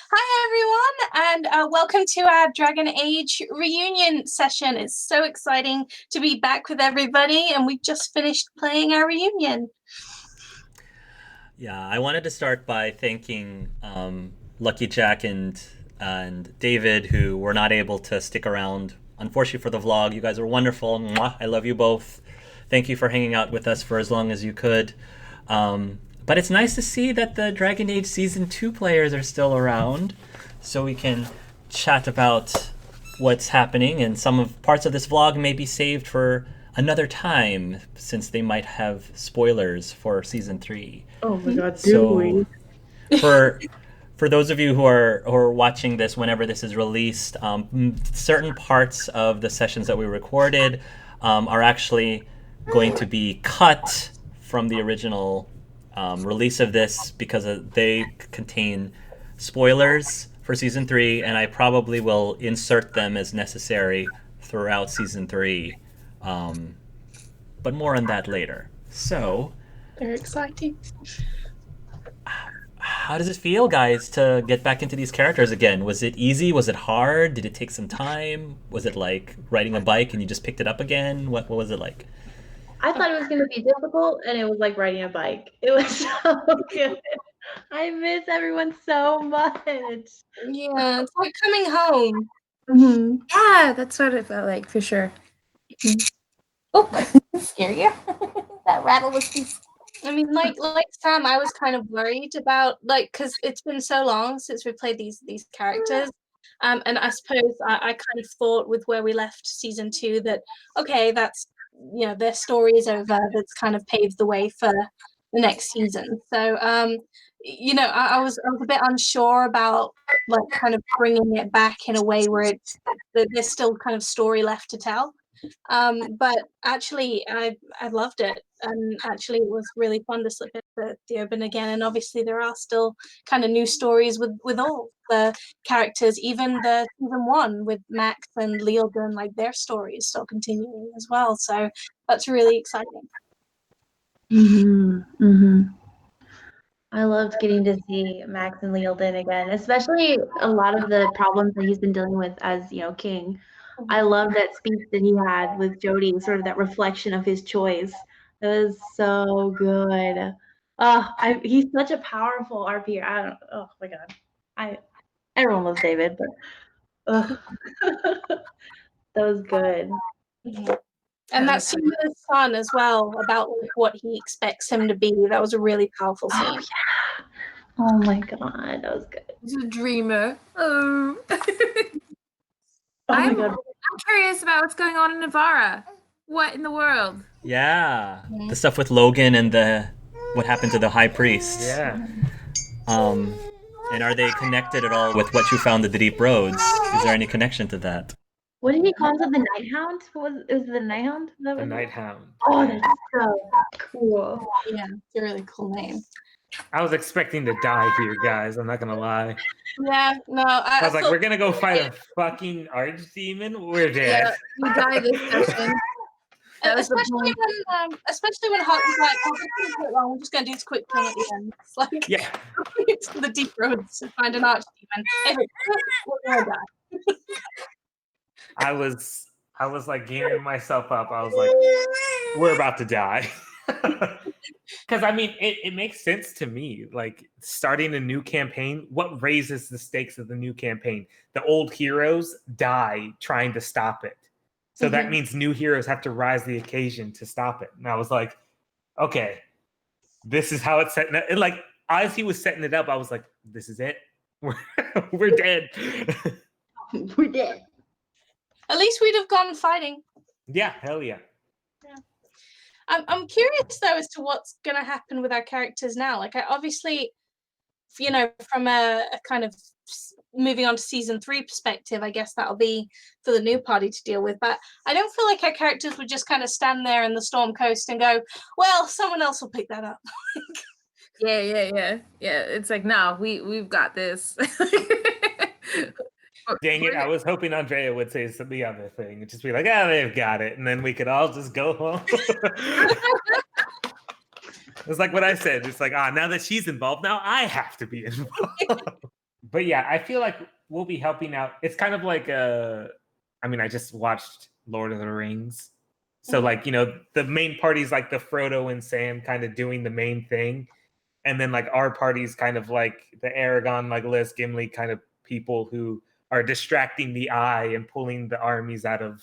Hi, everyone, and welcome to our Dragon Age reunion session. It's so exciting to be back with everybody, and we just finished playing our reunion. Yeah, I wanted to start by thanking Lucky Jack and David, who were not able to stick around, unfortunately, for the vlog. You guys are wonderful. Mwah, I love you both. Thank you for hanging out with us for as long as you could. But it's nice to see that the Dragon Age Season 2 players are still around, so we can chat about what's happening, and some of parts of this vlog may be saved for another time, since they might have spoilers for Season 3. Oh my god, So for those of you who are watching this whenever this is released, certain parts of the sessions that we recorded are actually going to be cut from the original release of this because they contain spoilers for Season 3, and I probably will insert them as necessary throughout Season 3. But more on that later. So, Very exciting. how does it feel, guys, to get back into these characters again? Was it easy? Was it hard? Did it take some time? Was it like riding a bike and you just picked it up again? What was it like? I thought it was going to be difficult, and it was like riding a bike. It was so good. I miss everyone so much. Yeah, it's like coming home. Mm-hmm. Yeah, that's what it felt like for sure. Oh, scare you? That rattle was too. I mean, like Sam, I was kind of worried about because it's been so long since we played these characters. And I suppose I kind of thought with where we left Season 2 that, okay, that's, their story is over. That's kind of paved the way for the next season. So, I was a bit unsure about like kind of bringing it back in a way where there's still kind of story left to tell. But actually, I loved it, and actually, it was really fun to slip into the open again. And obviously, there are still kind of new stories with all the characters, even the Season 1 with Max and Leoden, like their story is still continuing as well. So that's really exciting. I loved getting to see Max and Leoden again, especially a lot of the problems that he's been dealing with as, king. I love that speech that he had with Jody, sort of that reflection of his choice. It was so good. He's such a powerful RP. Oh my god. Everyone loves David, but that was good. And that scene with his son as well, about like what he expects him to be, that was a really powerful scene. Oh yeah. Oh my god, that was good. He's a dreamer. Oh. My god. I'm curious about what's going on in Navarra. What in the world? Yeah, the stuff with Logan and what happened to the High Priest. Yeah. And are they connected at all with what you found in the Deep Roads? Is there any connection to that? What did he call himself? The Night Hound? It was the Night Hound? The Night Hound. Oh, that's so cool. Yeah, it's a really cool name. I was expecting to die here, guys. I'm not gonna lie. Yeah, no. I was like, we're gonna go fight a fucking archdemon. We're dead. Yeah, you died this session. Especially when Hawk was like, oh, we're just gonna do this quick thing at the end. It's like, yeah, it's the Deep Roads to find an archdemon. We're gonna die. I was like gearing myself up. I was like, we're about to die. Because I mean, it makes sense to me. Like starting a new campaign, what raises the stakes of the new campaign? The old heroes die trying to stop it. So that means new heroes have to rise the occasion to stop it. And I was like, okay, this is how it's set. And like as he was setting it up, I was like, this is it. We're dead. We're dead. At least we'd have gone fighting. Yeah, hell yeah. I'm curious though as to what's going to happen with our characters now. Like, I obviously, from a kind of moving on to Season 3 perspective, I guess that'll be for the new party to deal with. But I don't feel like our characters would just kind of stand there in the Storm Coast and go, well, someone else will pick that up. Yeah. It's like, no, we've got this. Dang it, I was hoping Andrea would say the other thing and just be like, they've got it. And then we could all just go home. It's like what I said. It's like, now that she's involved, now I have to be involved. But yeah, I feel like we'll be helping out. It's kind of like I just watched Lord of the Rings. So like, the main party's like the Frodo and Sam kind of doing the main thing. And then like our party's kind of like the Aragon, like Les Gimli kind of people who are distracting the eye and pulling the armies out of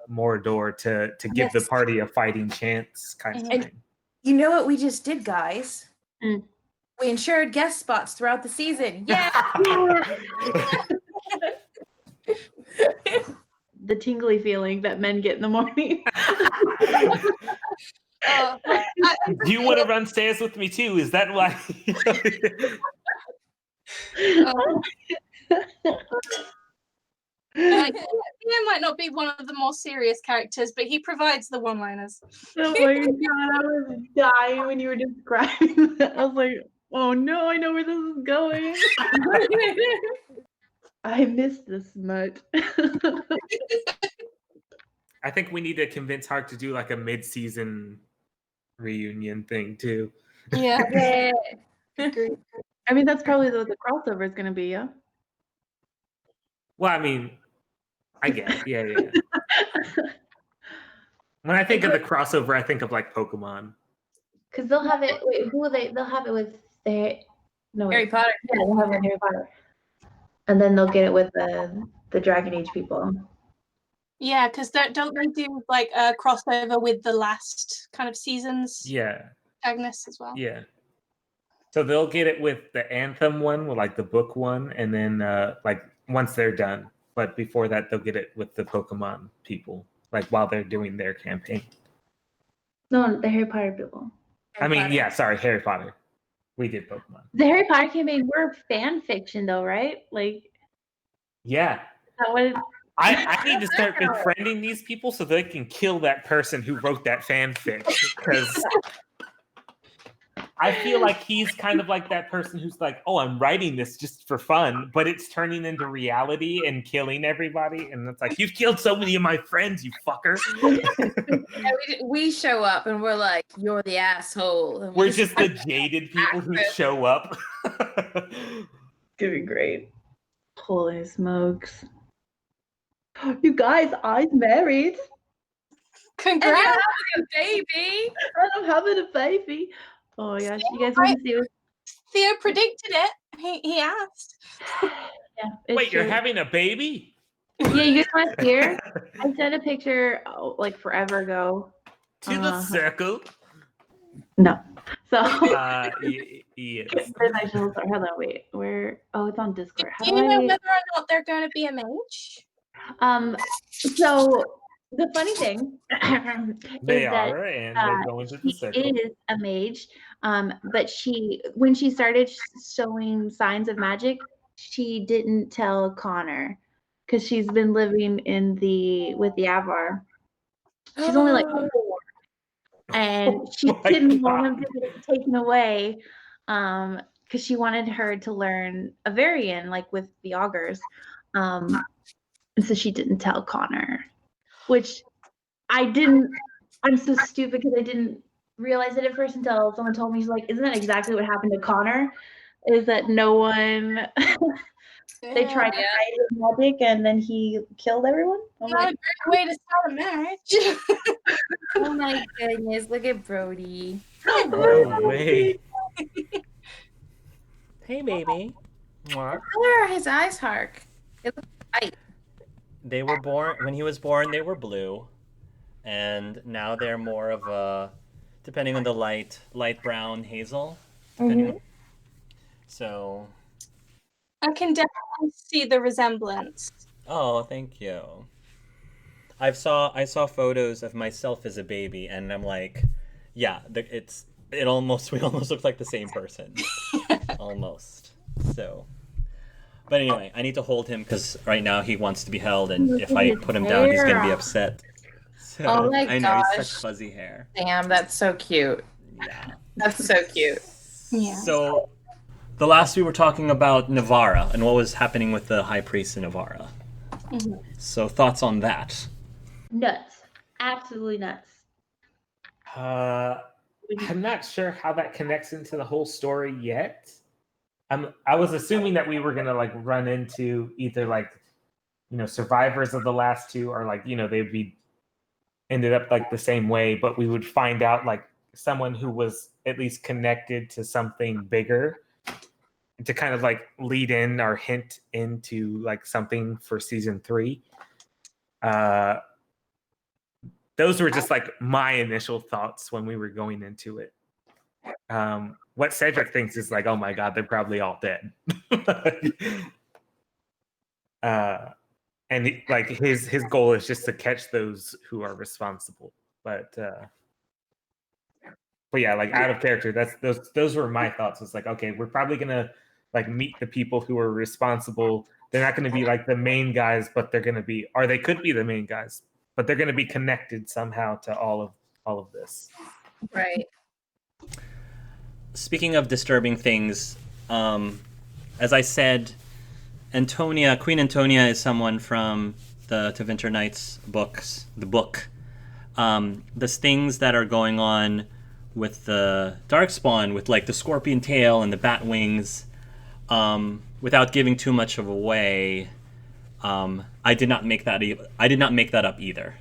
Mordor to give the party a fighting chance kind of thing. You know what we just did, guys? Mm. We ensured guest spots throughout the season. Yeah. The tingly feeling that men get in the morning. Do you want to run stairs with me too? Is that why? Theo might not be one of the more serious characters, but he provides the one-liners. Oh my god, I was dying when you were describing that. I was like, oh no, I know where this is going. I missed this much. I think we need to convince Hark to do like a mid-season reunion thing too. Yeah. I mean, that's probably what the crossover is going to be, yeah? Well, I mean, I get it. Yeah. When I think of the crossover, I think of like Pokemon. Because they'll have it. Wait, who will they? They'll have it with Harry Potter. Yeah, they'll have it with Harry Potter, and then they'll get it with the Dragon Age people. Yeah, because don't they do like a crossover with the last kind of seasons? Yeah. Agnes as well. Yeah. So they'll get it with the Anthem one, with like the book one, and then like once they're done. But before that, they'll get it with the Pokemon people, like while they're doing their campaign. No, the Harry Potter people. Harry Potter. We did Pokemon. The Harry Potter campaign, we're fan fiction though, right? Like, yeah. That was. I need to start befriending these people so they can kill that person who wrote that fanfic, because I feel like he's kind of like that person who's like, oh, I'm writing this just for fun, but it's turning into reality and killing everybody. And it's like, you've killed so many of my friends, you fucker. Yeah, we show up and we're like, you're the asshole. And we're just the jaded people who show up. It's gonna be great. Holy smokes. You guys, I'm married. Congrats. And you're having a baby. And I'm having a baby. Oh my gosh, you guys want to see it? Theo predicted it. He asked. Yeah. Wait, you're having a baby? Yeah, you guys want to hear? I sent a picture like forever ago. To the circle? No. So yes. Hold on, wait. Where? Oh, it's on Discord. Do you know whether or not they're going to be a mage? So the funny thing they is are, that and they go into the circle. She is a mage, but when she started showing signs of magic, she didn't tell Connor because she's been living with the Avar. She's only like 4, and she didn't want him to get taken away because she wanted her to learn Avarian, like with the augurs. And so she didn't tell Connor, which I didn't. I'm so stupid because I didn't realize it at first until someone told me. She's like, "Isn't that exactly what happened to Connor? Is that no one? They tried to hide his magic, and then he killed everyone." I'm Not a great way to start a marriage. Oh my goodness! Look at Brody. No way. Hey, baby. What color are his eyes, Hark? It looks white. They were born, when he was born, they were blue. And now they're more of a, depending on the light brown hazel. So. I can definitely see the resemblance. Oh, thank you. I saw photos of myself as a baby, and I'm like, yeah, we almost look like the same person. Almost. So. But anyway, I need to hold him because right now he wants to be held, and if I put him down, he's gonna be upset. So, oh my I know, gosh! he's such fuzzy hair. Damn, that's so cute. Yeah, that's so cute. Yeah. So, the last we were talking about Navarra and what was happening with the High Priest in Navarra. Mm-hmm. So, thoughts on that? Nuts, absolutely nuts. I'm not sure how that connects into the whole story yet. I was assuming that we were gonna like run into either like, survivors of the last two, or like, they'd be ended up like the same way, but we would find out like someone who was at least connected to something bigger to kind of like lead in or hint into like something for season 3. Those were just like my initial thoughts when we were going into it. What Cedric thinks is like, oh my god, they're probably all dead. And like his goal is just to catch those who are responsible. But yeah, like out of character, those were my thoughts. It's like, okay, we're probably gonna like meet the people who are responsible. They're not gonna be like the main guys, but they're gonna be, or they could be the main guys, but they're gonna be connected somehow to all of this. Right. Speaking of disturbing things, as I said, Queen Antonia is someone from the To Winter Nights books, the book. The things that are going on with the Darkspawn, with like the scorpion tail and the bat wings, without giving too much of away, I did not make that up either.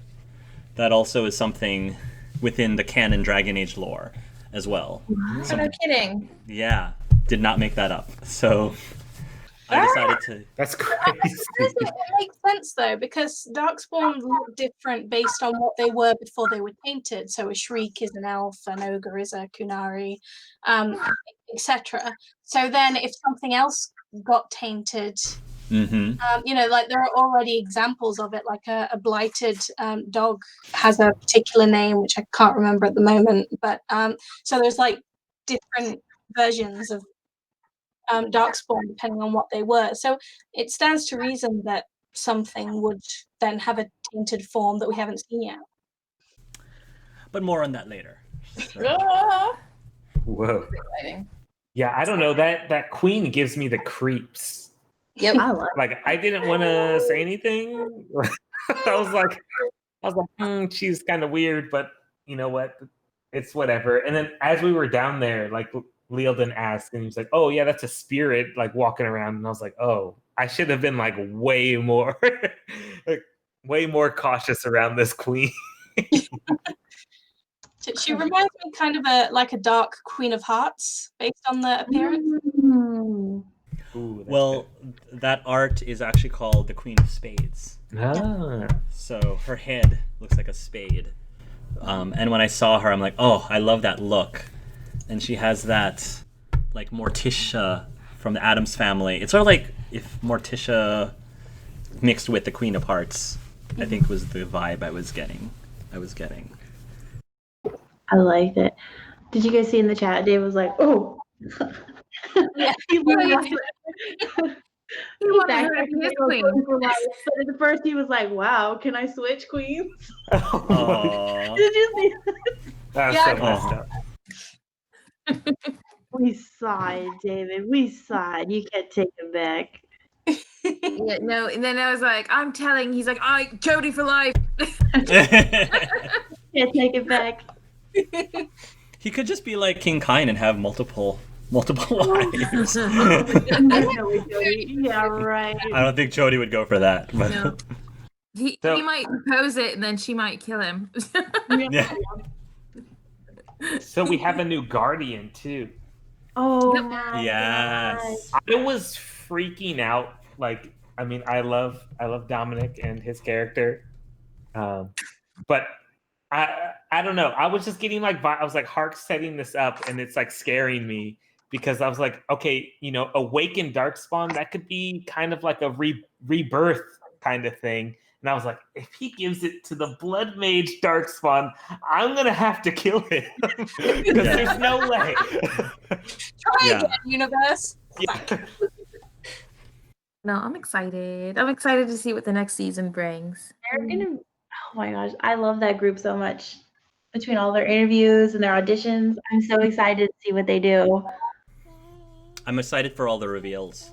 That also is something within the canon Dragon Age lore as well. Oh, no kidding. Yeah, did not make that up. So I decided to. That's crazy. It makes sense though, because Darkspawn look different based on what they were before they were tainted. So a Shriek is an elf, an ogre is a Kunari, etc. So then, if something else got tainted, like there are already examples of it. Like a blighted dog has a particular name which I can't remember at the moment. But so there's like different versions of Darkspawn depending on what they were. So it stands to reason that something would then have a tainted form that we haven't seen yet. But more on that later. So. Whoa. Exciting. Yeah, I don't know. That queen gives me the creeps. Yep. Like I didn't want to say anything. I was like, she's kind of weird, but you know what? It's whatever. And then as we were down there, like Leoden asked, and he was like, "Oh yeah, that's a spirit like walking around." And I was like, "Oh, I should have been like way more, like way more cautious around this queen." She reminds me kind of a dark Queen of Hearts based on the appearance. Ooh, well, that art is actually called the Queen of Spades. Ah. So her head looks like a spade. And when I saw her, I'm like, oh, I love that look. And she has that, like, Morticia from the Addams Family. It's sort of like if Morticia mixed with the Queen of Hearts, I think was the vibe I was getting. I liked it. Did you guys see in the chat? Dave was like, "Oh." Yeah. He was wanted her to be his queen. But at first he was like, "Wow, can I switch queens?" Aww. Did you see that? That's so messed up. We sighed, David. We sighed. You can't take it back. Yeah, no, and then I was like, I'm telling. He's like, Jody for life. Can't take it back. He could just be like King Kine and have multiple wives. Yeah, right. I don't think Jody would go for that. But. No. He might propose it and then she might kill him. Yeah. So we have a new guardian too. Oh Yep. my Yes. gosh. I was freaking out. Like, I mean, I love Dominic and his character, but I don't know. I was just getting like, I was like, Hark's setting this up, and it's like scaring me because I was like, okay, Awakened Darkspawn, that could be kind of like a rebirth kind of thing. And I was like, if he gives it to the Blood Mage Darkspawn, I'm gonna have to kill him because there's no way. Try again, universe. Yeah. No, I'm excited. I'm excited to see what the next season brings. They're gonna. Oh my gosh, I love that group so much. Between all their interviews and their auditions, I'm so excited to see what they do. I'm excited for all the reveals.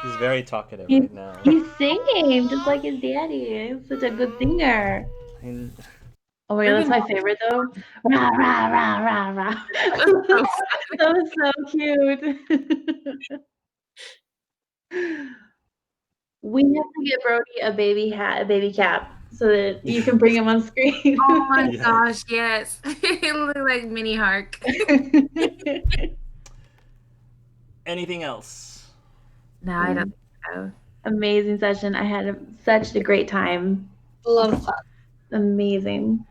He's very talkative right now. He's singing just like his daddy. He's such a good singer. Oh my god, that's my favorite though. Rah, rah, rah, rah, rah. That was so cute. We have to get Brody a baby hat, a baby cap, so that you can bring him on screen. Oh my Yeah. gosh, yes. It looked like mini Hark. Anything else? No, I don't think so. Amazing session. I had such a great time. A lot of fun. Amazing.